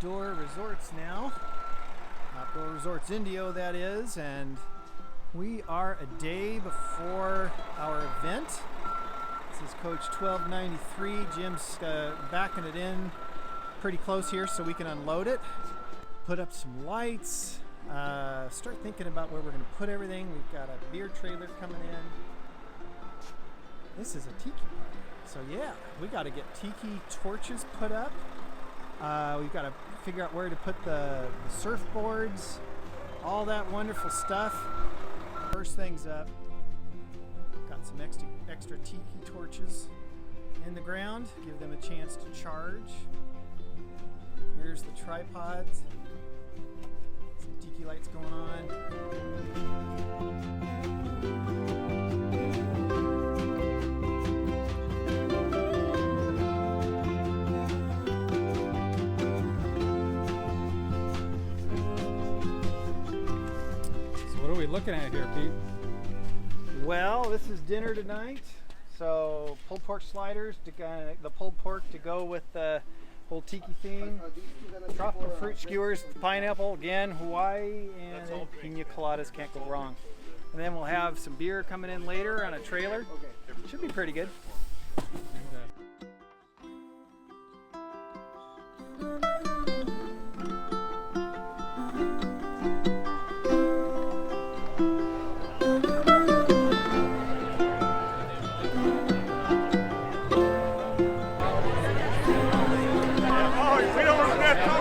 Outdoor Resorts now. Outdoor Resorts Indio, that is, and we are a day before our event. This is coach 1293. Jim's backing it in pretty close here so we can unload it, put up some lights, start thinking about where we're going to put everything. We've got a beer trailer coming in. This is a tiki party, so yeah, we got to get tiki torches put up. We've got to figure out where to put the surfboards, all that wonderful stuff. First things up, got some extra tiki torches in the ground, give them a chance to charge. Here's the tripods, some tiki lights going on. What are we looking at here, Pete? Well, this is dinner tonight. So pulled pork sliders, the pulled pork to go with the whole tiki theme. Tropical fruit skewers, pineapple, again, Hawaii, and pina coladas, can't go wrong. And then we'll have some beer coming in later on a trailer. Should be pretty good. We don't want to